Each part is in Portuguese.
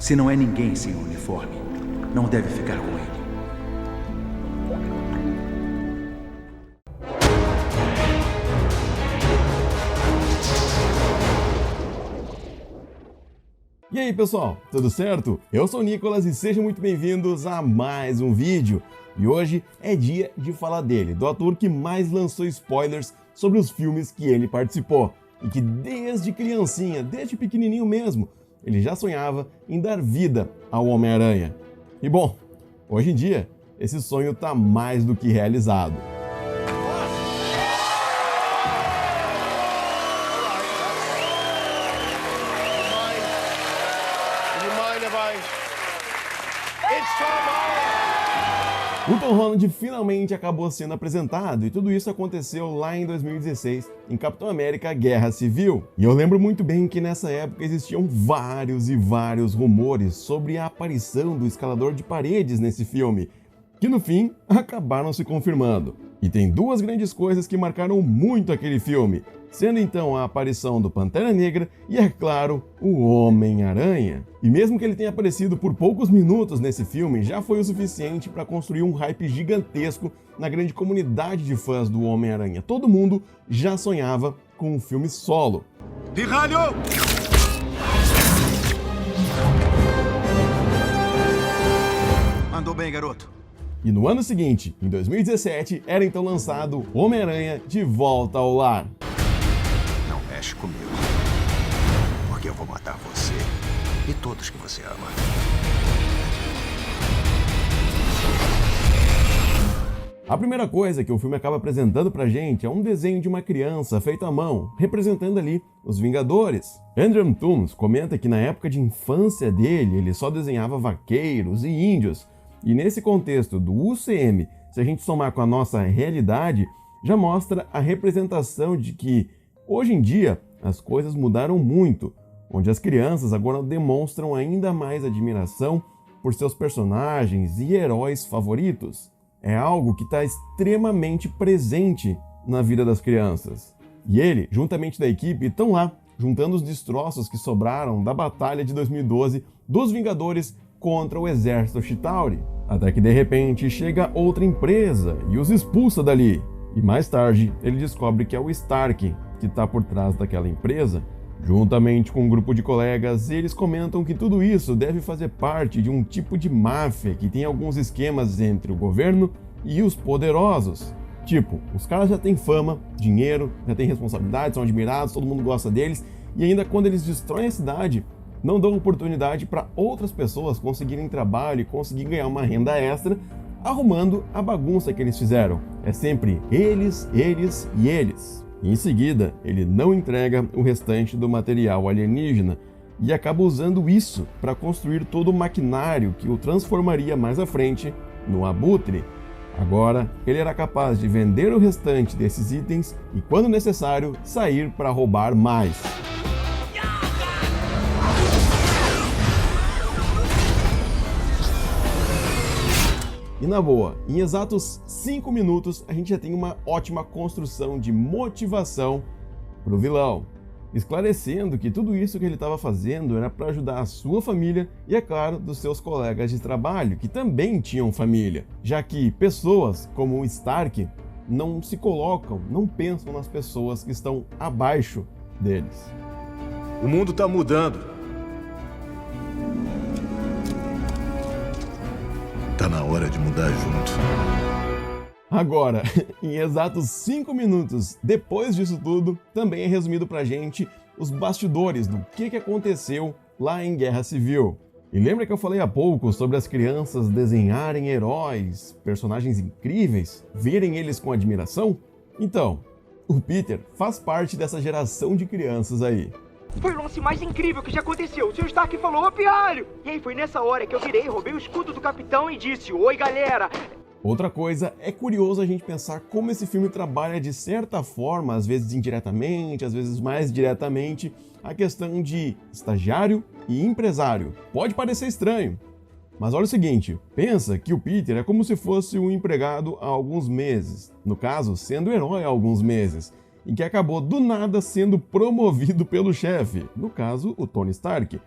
Se não é ninguém sem uniforme, não deve ficar com ele. E aí pessoal, tudo certo? Eu sou o Nicolas e sejam muito bem-vindos a mais um vídeo. E hoje é dia de falar dele, do ator que mais lançou spoilers sobre os filmes que ele participou. E que desde criancinha, desde pequenininho mesmo, ele já sonhava em dar vida ao Homem-Aranha. E bom, hoje em dia, esse sonho está mais do que realizado. O Tom Holland finalmente acabou sendo apresentado e tudo isso aconteceu lá em 2016, em Capitão América Guerra Civil. E eu lembro muito bem que nessa época existiam vários rumores sobre a aparição do escalador de paredes nesse filme, que no fim acabaram se confirmando. E tem duas grandes coisas que marcaram muito aquele filme, sendo então a aparição do Pantera Negra e, é claro, o Homem-Aranha. E mesmo que ele tenha aparecido por poucos minutos nesse filme, já foi o suficiente para construir um hype gigantesco na grande comunidade de fãs do Homem-Aranha. Todo mundo já sonhava com um filme solo. Pirralho! Mandou bem, garoto. E no ano seguinte, em 2017, era então lançado Homem-Aranha de Volta ao Lar. Não mexe comigo, porque eu vou matar você e todos que você ama. A primeira coisa que o filme acaba apresentando pra gente é um desenho de uma criança feito à mão, representando ali os Vingadores. Andrew Toomes comenta que na época de infância dele, ele só desenhava vaqueiros e índios. E nesse contexto do UCM, se a gente somar com a nossa realidade, já mostra a representação de que, hoje em dia, as coisas mudaram muito, onde as crianças agora demonstram ainda mais admiração por seus personagens e heróis favoritos. É algo que está extremamente presente na vida das crianças. E ele, juntamente da equipe, estão lá, juntando os destroços que sobraram da batalha de 2012 dos Vingadores contra o exército Chitauri. Até que de repente chega outra empresa e os expulsa dali. E mais tarde ele descobre que é o Stark que está por trás daquela empresa. Juntamente com um grupo de colegas, eles comentam que tudo isso deve fazer parte de um tipo de máfia que tem alguns esquemas entre o governo e os poderosos. Tipo, os caras já têm fama, dinheiro, já têm responsabilidade, são admirados, todo mundo gosta deles, e ainda quando eles destroem a cidade, não dão oportunidade para outras pessoas conseguirem trabalho e conseguir ganhar uma renda extra, arrumando a bagunça que eles fizeram. É sempre eles e eles. E em seguida, ele não entrega o restante do material alienígena e acaba usando isso para construir todo o maquinário que o transformaria mais à frente no Abutre. Agora, ele era capaz de vender o restante desses itens e, quando necessário, sair para roubar mais. E na boa, em exatos 5 minutos, a gente já tem uma ótima construção de motivação para o vilão, esclarecendo que tudo isso que ele estava fazendo era para ajudar a sua família e, é claro, dos seus colegas de trabalho, que também tinham família, já que pessoas como o Stark não se colocam, não pensam nas pessoas que estão abaixo deles. O mundo está mudando. Tá na hora de mudar junto. Agora, em exatos 5 minutos depois disso tudo, também é resumido pra gente os bastidores do que aconteceu lá em Guerra Civil. E lembra que eu falei há pouco sobre as crianças desenharem heróis, personagens incríveis, verem eles com admiração? Então, o Peter faz parte dessa geração de crianças aí. Foi o lance mais incrível que já aconteceu. O Sr. Stark falou, ô pialho! E aí foi nessa hora que eu virei, roubei o escudo do capitão e disse, oi galera! Outra coisa, é curioso a gente pensar como esse filme trabalha de certa forma, às vezes indiretamente, às vezes mais diretamente, a questão de estagiário e empresário. Pode parecer estranho, mas olha o seguinte, pensa que o Peter é como se fosse um empregado há alguns meses, no caso, sendo herói há alguns meses, e que acabou do nada sendo promovido pelo chefe, no caso, o Tony Stark.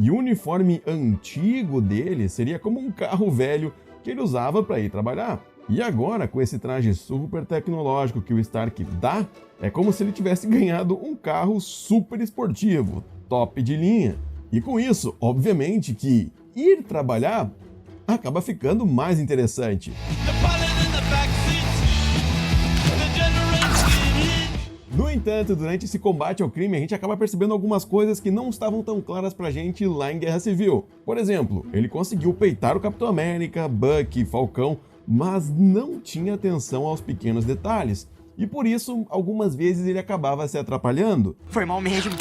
E o uniforme antigo dele seria como um carro velho que ele usava para ir trabalhar. E agora, com esse traje super tecnológico que o Stark dá, é como se ele tivesse ganhado um carro super esportivo, top de linha. E com isso, obviamente que ir trabalhar acaba ficando mais interessante. No entanto, durante esse combate ao crime, a gente acaba percebendo algumas coisas que não estavam tão claras pra gente lá em Guerra Civil. Por exemplo, ele conseguiu peitar o Capitão América, Bucky, Falcão, mas não tinha atenção aos pequenos detalhes. E por isso, algumas vezes ele acabava se atrapalhando. Foi mal mesmo.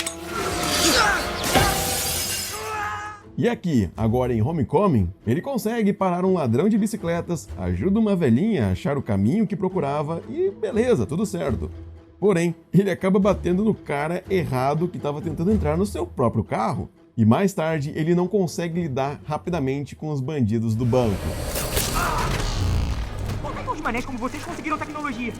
E aqui, agora em Homecoming, ele consegue parar um ladrão de bicicletas, ajuda uma velhinha a achar o caminho que procurava e beleza, tudo certo. Porém, ele acaba batendo no cara errado que estava tentando entrar no seu próprio carro. E mais tarde, ele não consegue lidar rapidamente com os bandidos do banco. Como é que os manés como vocês conseguiram tecnologia?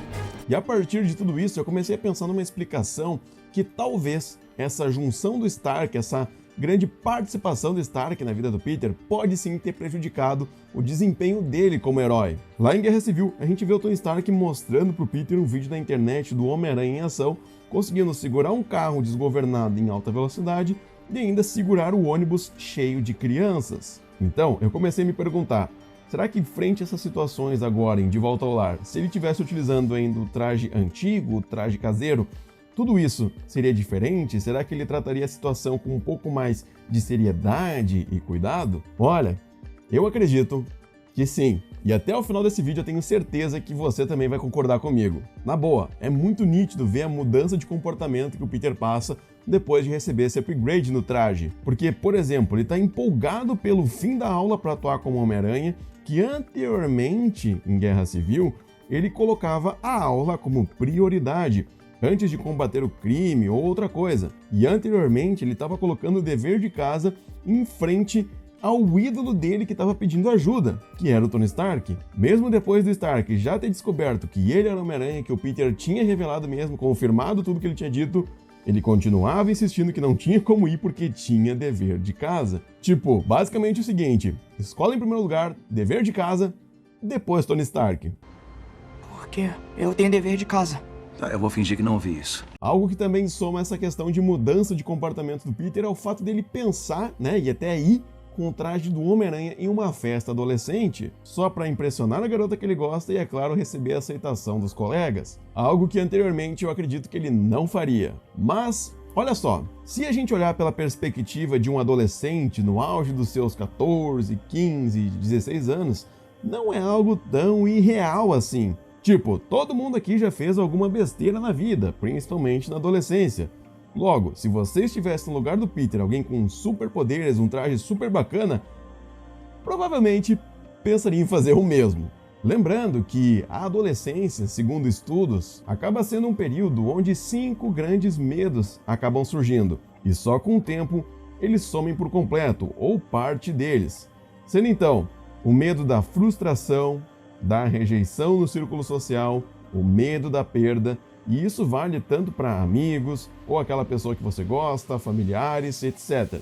E a partir de tudo isso, eu comecei a pensar numa explicação que talvez essa junção do Stark, essa grande participação do Stark na vida do Peter pode sim ter prejudicado o desempenho dele como herói. Lá em Guerra Civil, a gente vê o Tony Stark mostrando pro Peter um vídeo na internet do Homem-Aranha em ação, conseguindo segurar um carro desgovernado em alta velocidade e ainda segurar o ônibus cheio de crianças. Então, eu comecei a me perguntar, será que frente a essas situações agora em De Volta ao Lar, se ele estivesse utilizando ainda o traje antigo, o traje caseiro, tudo isso seria diferente? Será que ele trataria a situação com um pouco mais de seriedade e cuidado? Olha, eu acredito que sim. E até o final desse vídeo eu tenho certeza que você também vai concordar comigo. Na boa, é muito nítido ver a mudança de comportamento que o Peter passa depois de receber esse upgrade no traje. Porque, por exemplo, ele está empolgado pelo fim da aula para atuar como Homem-Aranha, que anteriormente, em Guerra Civil, ele colocava a aula como prioridade, antes de combater o crime ou outra coisa. E anteriormente ele estava colocando o dever de casa em frente ao ídolo dele que estava pedindo ajuda, que era o Tony Stark. Mesmo depois do Stark já ter descoberto que ele era o Homem-Aranha, que o Peter tinha revelado mesmo, confirmado tudo que ele tinha dito, ele continuava insistindo que não tinha como ir porque tinha dever de casa. Tipo, basicamente o seguinte, escola em primeiro lugar, dever de casa, depois Tony Stark. Porque eu tenho dever de casa. Tá, eu vou fingir que não ouvi isso. Algo que também soma essa questão de mudança de comportamento do Peter é o fato dele pensar, e até ir com o traje do Homem-Aranha em uma festa adolescente, só para impressionar a garota que ele gosta e, é claro, receber a aceitação dos colegas. Algo que anteriormente eu acredito que ele não faria. Mas, olha só, se a gente olhar pela perspectiva de um adolescente no auge dos seus 14, 15, 16 anos, não é algo tão irreal assim. Tipo, todo mundo aqui já fez alguma besteira na vida, principalmente na adolescência. Logo, se você estivesse no lugar do Peter, alguém com superpoderes, um traje super bacana, provavelmente pensaria em fazer o mesmo. Lembrando que a adolescência, segundo estudos, acaba sendo um período onde 5 grandes medos acabam surgindo, e só com o tempo eles somem por completo, ou parte deles. Sendo então, o medo da frustração, da rejeição no círculo social, o medo da perda, e isso vale tanto para amigos, ou aquela pessoa que você gosta, familiares, etc.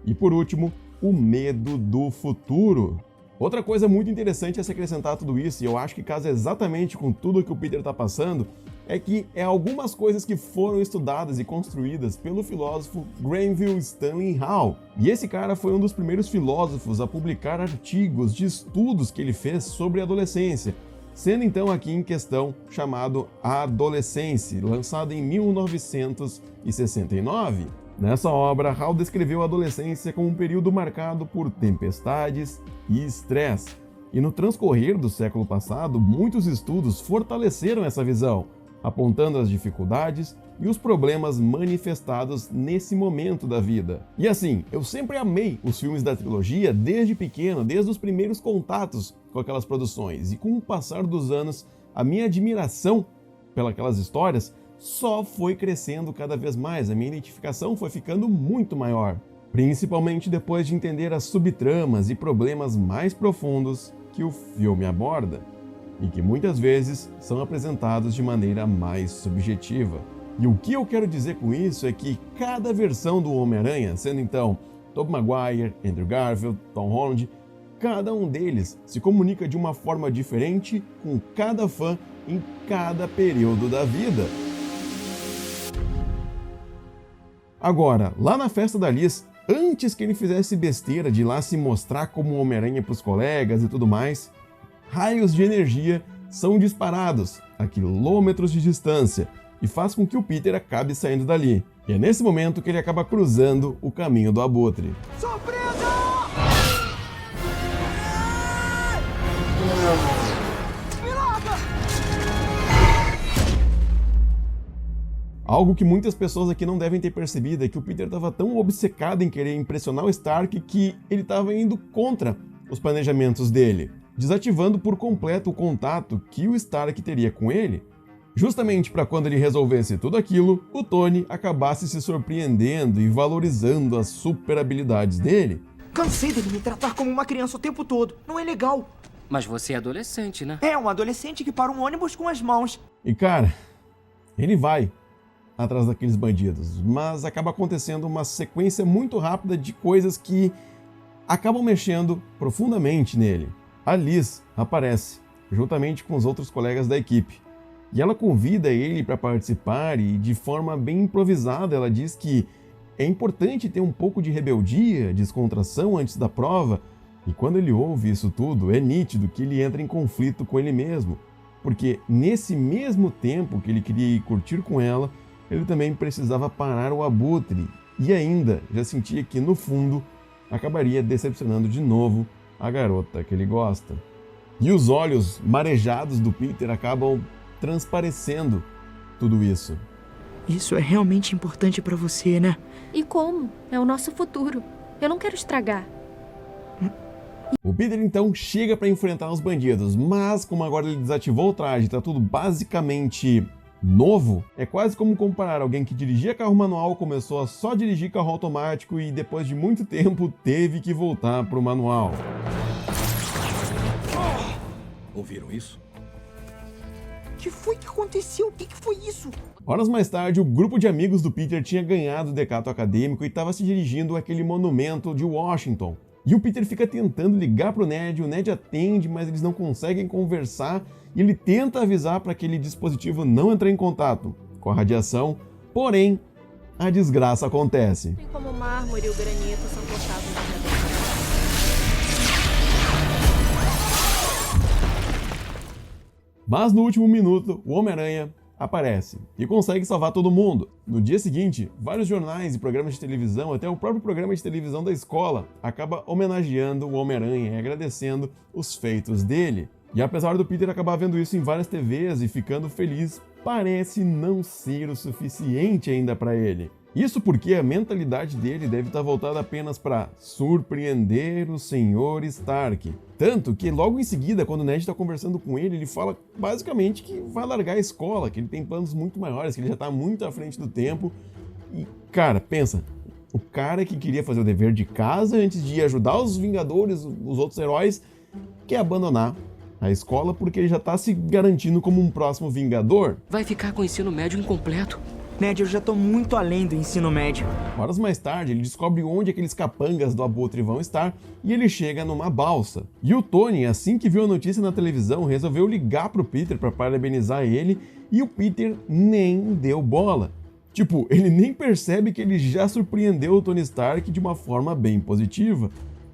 E por último, o medo do futuro. Outra coisa muito interessante a se acrescentar a tudo isso, e eu acho que casa exatamente com tudo que o Peter está passando, é que algumas coisas que foram estudadas e construídas pelo filósofo Granville Stanley Hall. E esse cara foi um dos primeiros filósofos a publicar artigos de estudos que ele fez sobre a adolescência, sendo então aqui em questão chamado Adolescência, lançado em 1969. Nessa obra, Hall descreveu a adolescência como um período marcado por tempestades e estresse. E no transcorrer do século passado, muitos estudos fortaleceram essa visão, apontando as dificuldades e os problemas manifestados nesse momento da vida. E assim, eu sempre amei os filmes da trilogia desde pequeno, desde os primeiros contatos com aquelas produções, e com o passar dos anos, a minha admiração pelas histórias só foi crescendo cada vez mais, a minha identificação foi ficando muito maior, principalmente depois de entender as subtramas e problemas mais profundos que o filme aborda, e que muitas vezes são apresentados de maneira mais subjetiva. E o que eu quero dizer com isso é que cada versão do Homem-Aranha, sendo então Tobey Maguire, Andrew Garfield, Tom Holland, cada um deles se comunica de uma forma diferente com cada fã em cada período da vida. Agora, lá na festa da Liz, antes que ele fizesse besteira de ir lá se mostrar como Homem-Aranha para os colegas e tudo mais, raios de energia são disparados a quilômetros de distância e faz com que o Peter acabe saindo dali. E é nesse momento que ele acaba cruzando o caminho do Abutre. Surpresa! Algo que muitas pessoas aqui não devem ter percebido é que o Peter estava tão obcecado em querer impressionar o Stark que ele estava indo contra os planejamentos dele, desativando por completo o contato que o Stark teria com ele, justamente para quando ele resolvesse tudo aquilo, o Tony acabasse se surpreendendo e valorizando as super habilidades dele. Cansei dele me tratar como uma criança o tempo todo. Não é legal. Mas você é adolescente, né? É um adolescente que para um ônibus com as mãos. E cara, ele vai atrás daqueles bandidos, mas acaba acontecendo uma sequência muito rápida de coisas que acabam mexendo profundamente nele. A Liz aparece, juntamente com os outros colegas da equipe, e ela convida ele para participar e, de forma bem improvisada, ela diz que é importante ter um pouco de rebeldia, descontração antes da prova, e quando ele ouve isso tudo, é nítido que ele entra em conflito com ele mesmo, porque nesse mesmo tempo que ele queria ir curtir com ela, ele também precisava parar o Abutre, e ainda já sentia que, no fundo, acabaria decepcionando de novo a garota que ele gosta. E os olhos marejados do Peter acabam transparecendo tudo isso. Isso é realmente importante pra você, né? E como? É o nosso futuro. Eu não quero estragar. O Peter então chega para enfrentar os bandidos, mas como agora ele desativou o traje, tá tudo basicamente novo, é quase como comparar alguém que dirigia carro manual, começou a só dirigir carro automático e depois de muito tempo teve que voltar pro manual. Ouviram isso? O que foi que aconteceu? O que foi isso? Horas mais tarde, o grupo de amigos do Peter tinha ganhado o decato acadêmico e estava se dirigindo àquele monumento de Washington. E o Peter fica tentando ligar pro Ned, o Ned atende, mas eles não conseguem conversar e ele tenta avisar para aquele dispositivo não entrar em contato com a radiação, porém, a desgraça acontece. Como o mármore e o granito são cortados ao redor. Mas no último minuto, o Homem-Aranha aparece e consegue salvar todo mundo. No dia seguinte, vários jornais e programas de televisão, até o próprio programa de televisão da escola, acaba homenageando o Homem-Aranha e agradecendo os feitos dele. E apesar do Peter acabar vendo isso em várias TVs e ficando feliz, parece não ser o suficiente ainda para ele. Isso porque a mentalidade dele deve estar voltada apenas para surpreender o Sr. Stark. Tanto que logo em seguida, quando o Ned está conversando com ele, ele fala basicamente que vai largar a escola, que ele tem planos muito maiores, que ele já está muito à frente do tempo. E, cara, pensa, o cara que queria fazer o dever de casa antes de ir ajudar os Vingadores, os outros heróis, quer abandonar a escola porque ele já está se garantindo como um próximo Vingador. Vai ficar com o ensino médio incompleto. Ned, eu já tô muito além do ensino médio. Horas mais tarde, ele descobre onde aqueles capangas do Abutre vão estar e ele chega numa balsa. E o Tony, assim que viu a notícia na televisão, resolveu ligar pro Peter para parabenizar ele e o Peter nem deu bola. Tipo, ele nem percebe que ele já surpreendeu o Tony Stark de uma forma bem positiva.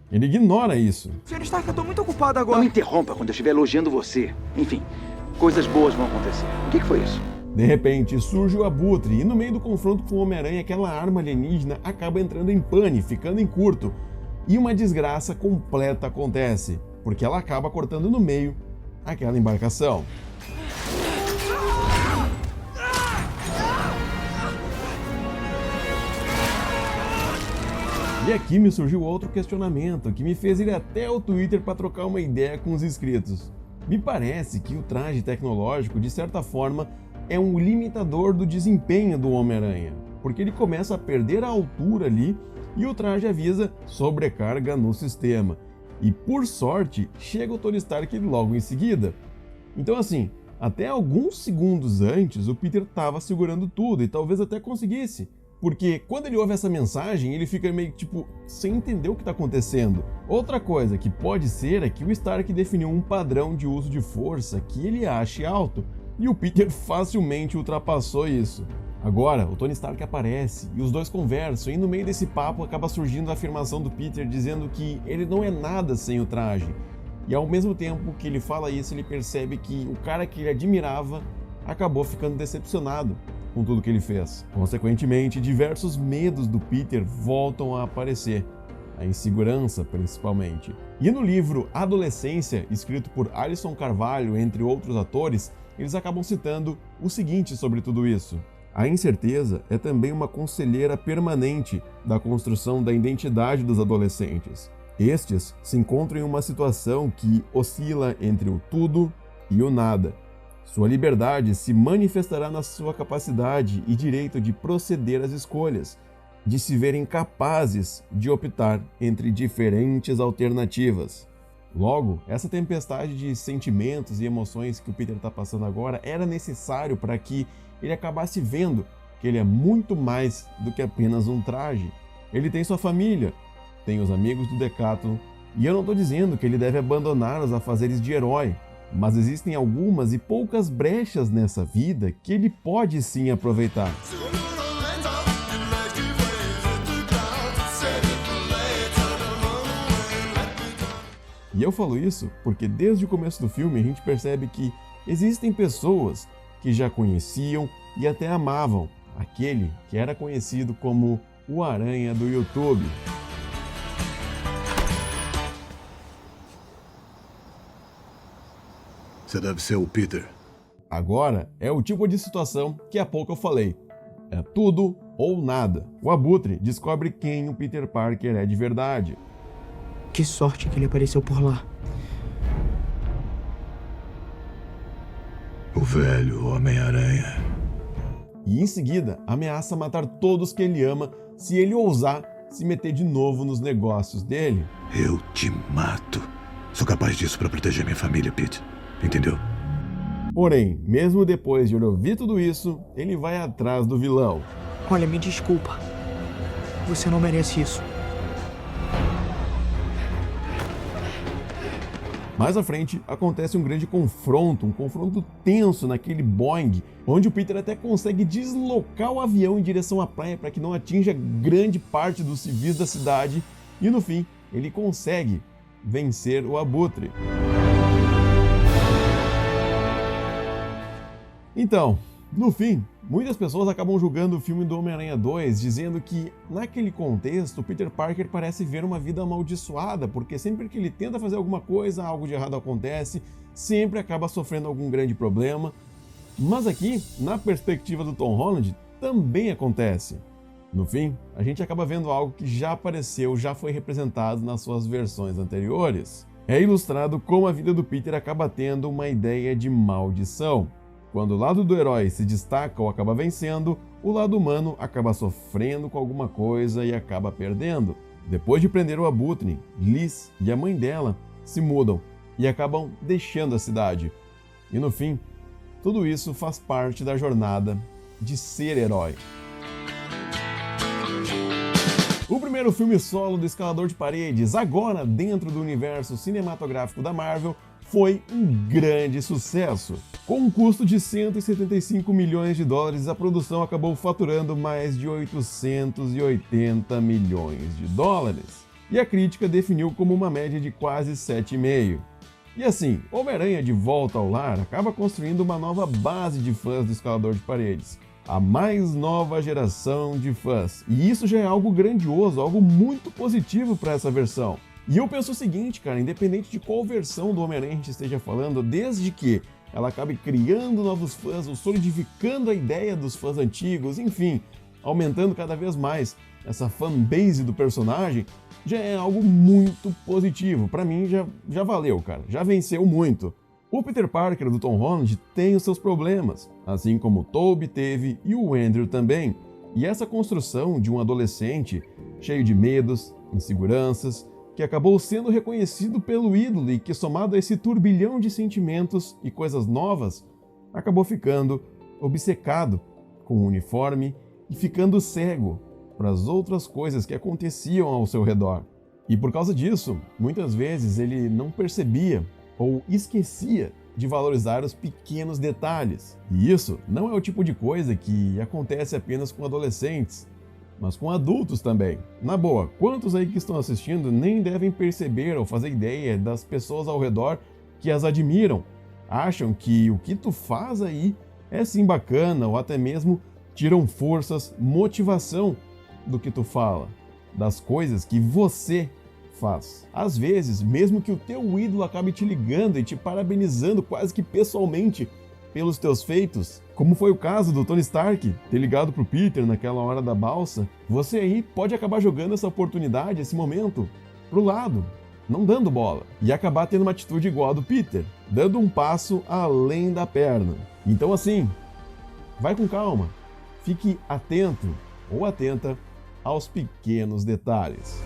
Ele ignora isso. Sr. Stark, eu tô muito ocupado agora. Não me interrompa quando eu estiver elogiando você. Enfim, coisas boas vão acontecer. O que foi isso? De repente, surge o Abutre e no meio do confronto com o Homem-Aranha, aquela arma alienígena acaba entrando em pane, ficando em curto. E uma desgraça completa acontece, porque ela acaba cortando no meio aquela embarcação. E aqui me surgiu outro questionamento, que me fez ir até o Twitter para trocar uma ideia com os inscritos. Me parece que o traje tecnológico, de certa forma, é um limitador do desempenho do Homem-Aranha, porque ele começa a perder a altura ali e o traje avisa sobrecarga no sistema. E por sorte, chega o Tony Stark logo em seguida. Então assim, até alguns segundos antes o Peter estava segurando tudo e talvez até conseguisse Porque quando ele ouve essa mensagem, ele fica meio tipo sem entender o que está acontecendo. Outra coisa que pode ser é que o Stark definiu um padrão de uso de força que ele ache alto, e o Peter facilmente ultrapassou isso. Agora, o Tony Stark aparece e os dois conversam, e no meio desse papo acaba surgindo a afirmação do Peter dizendo que ele não é nada sem o traje. E ao mesmo tempo que ele fala isso, ele percebe que o cara que ele admirava acabou ficando decepcionado com tudo que ele fez. Consequentemente, diversos medos do Peter voltam a aparecer, a insegurança principalmente. E no livro Adolescência, escrito por Alison Carvalho, entre outros atores, eles acabam citando o seguinte sobre tudo isso: a incerteza é também uma conselheira permanente da construção da identidade dos adolescentes. Estes se encontram em uma situação que oscila entre o tudo e o nada. Sua liberdade se manifestará na sua capacidade e direito de proceder às escolhas, de se verem capazes de optar entre diferentes alternativas. Logo, essa tempestade de sentimentos e emoções que o Peter está passando agora era necessário para que ele acabasse vendo que ele é muito mais do que apenas um traje. Ele tem sua família, tem os amigos do Decathlon, e eu não estou dizendo que ele deve abandonar os afazeres de herói, mas existem algumas e poucas brechas nessa vida que ele pode sim aproveitar. E eu falo isso porque desde o começo do filme a gente percebe que existem pessoas que já conheciam e até amavam aquele que era conhecido como o Aranha do YouTube. Você deve ser o Peter. Agora é o tipo de situação que há pouco eu falei. É tudo ou nada. O Abutre descobre quem o Peter Parker é de verdade. Que sorte que ele apareceu por lá. O velho Homem-Aranha. E em seguida ameaça matar todos que ele ama se ele ousar se meter de novo nos negócios dele. Eu te mato. Sou capaz disso para proteger minha família, Pete. Entendeu? Porém, mesmo depois de ouvir tudo isso, ele vai atrás do vilão. Olha, me desculpa. Você não merece isso. Mais à frente, acontece um grande confronto, um confronto tenso naquele Boeing, onde o Peter até consegue deslocar o avião em direção à praia para que não atinja grande parte dos civis da cidade, e no fim, ele consegue vencer o Abutre. Então, no fim, muitas pessoas acabam julgando o filme do Homem-Aranha 2, dizendo que, naquele contexto, Peter Parker parece ver uma vida amaldiçoada, porque sempre que ele tenta fazer alguma coisa, algo de errado acontece, sempre acaba sofrendo algum grande problema. Mas aqui, na perspectiva do Tom Holland, também acontece. No fim, a gente acaba vendo algo que já apareceu, já foi representado nas suas versões anteriores. É ilustrado como a vida do Peter acaba tendo uma ideia de maldição. Quando o lado do herói se destaca ou acaba vencendo, o lado humano acaba sofrendo com alguma coisa e acaba perdendo. Depois de prender o Abutre, Liz e a mãe dela se mudam e acabam deixando a cidade. E no fim, tudo isso faz parte da jornada de ser herói. O primeiro filme solo do Escalador de Paredes, agora dentro do universo cinematográfico da Marvel, foi um grande sucesso. Com um custo de 175 milhões de dólares, a produção acabou faturando mais de 880 milhões de dólares. E a crítica definiu como uma média de quase 7,5. E assim, Homem-Aranha de Volta ao Lar acaba construindo uma nova base de fãs do Escalador de Paredes. A mais nova geração de fãs. E isso já é algo grandioso, algo muito positivo para essa versão. E eu penso o seguinte, cara, independente de qual versão do Homem-Aranha a gente esteja falando, desde que ela acabe criando novos fãs, ou solidificando a ideia dos fãs antigos, enfim, aumentando cada vez mais essa fanbase do personagem, já é algo muito positivo. Pra mim já valeu, cara, já venceu muito. O Peter Parker do Tom Holland tem os seus problemas, assim como o Tobey teve e o Andrew também. E essa construção de um adolescente cheio de medos, inseguranças, que acabou sendo reconhecido pelo ídolo e que, somado a esse turbilhão de sentimentos e coisas novas, acabou ficando obcecado com o uniforme e ficando cego para as outras coisas que aconteciam ao seu redor. E por causa disso, muitas vezes ele não percebia ou esquecia de valorizar os pequenos detalhes. E isso não é o tipo de coisa que acontece apenas com adolescentes, mas com adultos também. Na boa, quantos aí que estão assistindo nem devem perceber ou fazer ideia das pessoas ao redor que as admiram, acham que o que tu faz aí é sim bacana ou até mesmo tiram forças, motivação do que tu fala, das coisas que você faz. Às vezes, mesmo que o teu ídolo acabe te ligando e te parabenizando quase que pessoalmente pelos teus feitos, como foi o caso do Tony Stark ter ligado pro Peter naquela hora da balsa, você aí pode acabar jogando essa oportunidade, esse momento, pro lado, não dando bola, e acabar tendo uma atitude igual a do Peter, dando um passo além da perna. Então assim, vai com calma, fique atento ou atenta aos pequenos detalhes.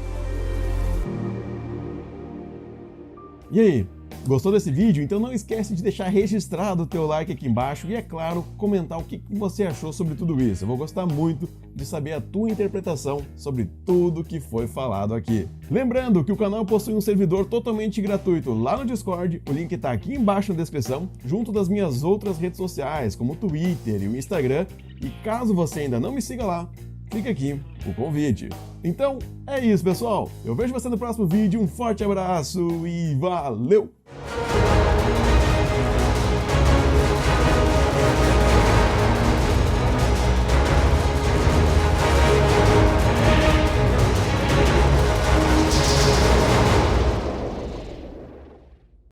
E aí, gostou desse vídeo? Então não esquece de deixar registrado o teu like aqui embaixo e, é claro, comentar o que você achou sobre tudo isso. Eu vou gostar muito de saber a tua interpretação sobre tudo que foi falado aqui. Lembrando que o canal possui um servidor totalmente gratuito lá no Discord, o link está aqui embaixo na descrição, junto das minhas outras redes sociais, como o Twitter e o Instagram, e caso você ainda não me siga lá, fica aqui o convite. Então, é isso, pessoal. Eu vejo você no próximo vídeo. Um forte abraço e valeu!